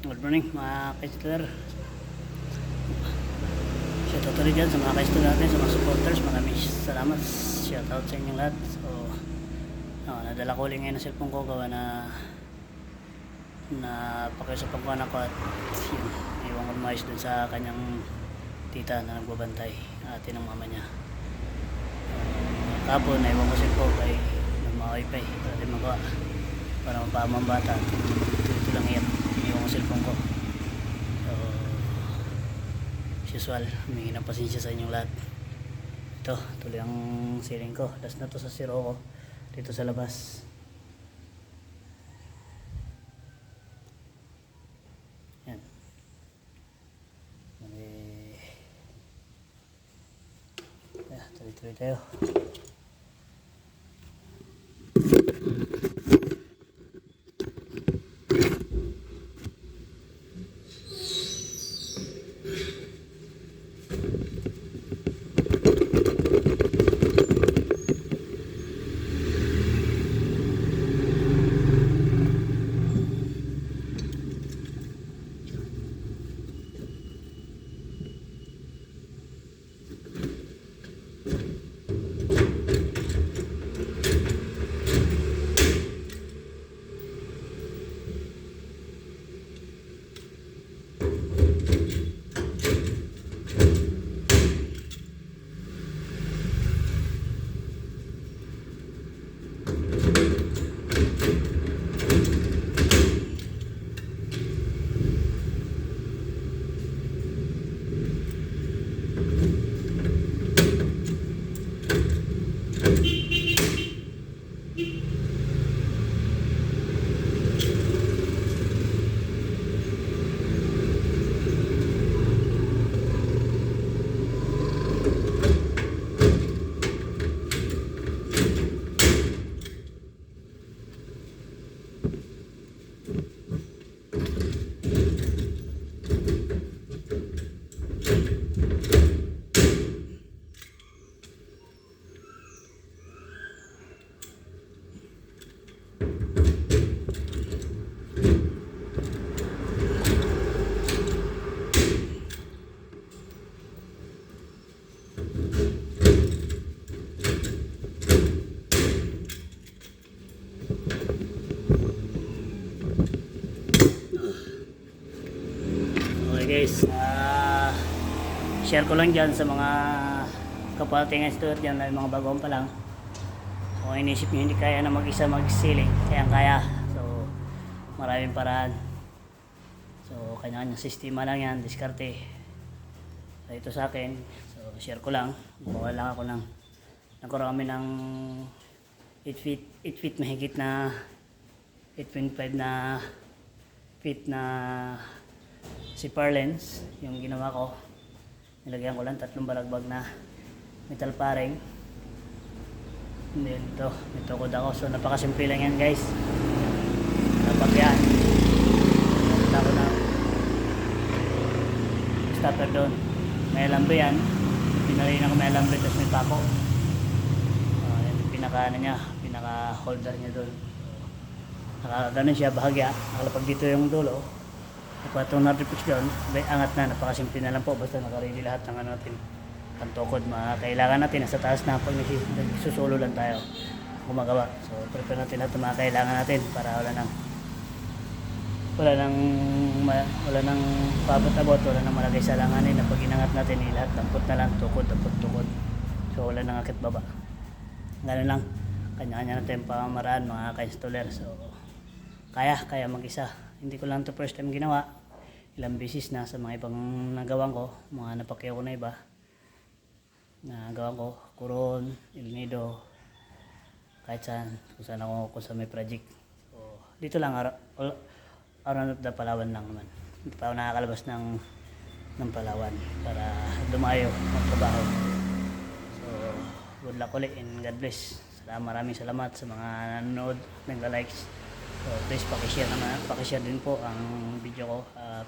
Good morning mga ka-student. Shoutout ulit dyan sa mga ka-student natin, sa mga supporters. Maraming salamat. Shoutout sa inyong lahat. So, nadala ko ulit ngayon ang cellphone ko gawa na pakiusapan ko anak ko at yun, iwan ko lumayos dun sa kanyang tita na nagbabantay, ate ng mama niya. Kapon, naiwan ko cellphone kay nagma-wifi para di magawa para mapamang bata. Ito lang yan, iwan ko cellphone ko. So, usual, humingi ng pasensya sa inyong lahat. Ito, tuloy ang ceiling ko. Last na to sa zero ko dito sa labas. Yan. Tuloy-tuloy tayo. Okay guys, share ko lang dyan sa mga kapwating student dyan na mga bagoong pa lang. So, kung inisip nyo hindi kaya na mag-isa mag-ceiling, kaya. So, maraming paraan. So, kanya-kanyang sistema lang yan, diskarte. So, ito sa akin, so share ko lang. Bawa lang ako ng nagkaroon kami ng 8 feet mahigit na 8.5 na feet na si Parlens. Yung ginawa ko, nilagyan ko lang 3 balagbag na metal paring, and then ito may tukod ako. So napakasimple lang yan guys, dapat yan. Nagpunta ko ng starter doon, may alambre yan, pinalinan ko may alambre, tapos may pako. Yan, pinaka ano niya, pinaka holder niya doon. Nakaganon siya bahagya, nakalapag dito yung dulo. Ipatong na-reflex doon, angat na, napakasimple na lang po, basta nakaready lahat ng ano natin, pantokod. Kailangan natin, nasa taas na, pag nagsusulo lang tayo gumagawa. So prepare natin lahat ng mga kailangan natin para wala nang pabot-abot, wala nang malagay sa langanin na pag inangat natin, lahat dampot na lang, tukod. So wala nang akit baba. Ganun lang, kanya-kanya natin pamamaraan mga ka-installer. So kaya mag-isa. Hindi ko lang to first time ginawa, ilang beses na sa mga ibang nagawan ko, mga napakyaw ko na iba nagawan ko, Coron, El Nido, kahit saan, kung saan may project. So dito lang around of the Palawan lang naman, hindi pa ako nakakalabas ng Palawan para dumayo ang trabaho. So good luck ulit and God bless. Maraming salamat sa mga nanonood, nagla-likes. So please pakishare din po ang video ko,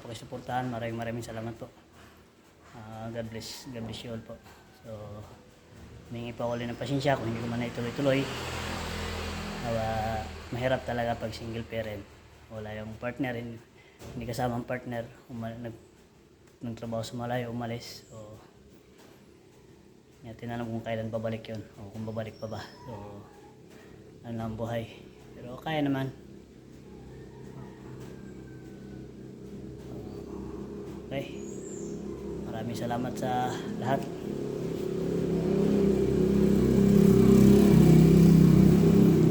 pakisuportahan. Maraming salamat po. God bless you all po. So humingi pa ulit ng pasensya kung hindi ko man ituloy-tuloy. Mahirap talaga pag single parent, wala yung partner, hindi kasama ang partner, nagtrabaho sa malayo, umalis. So, hindi natin alam kung kailan babalik yun o kung babalik pa ba. So, ano lang ang buhay. Pero kaya naman. Okay. Maraming salamat sa lahat.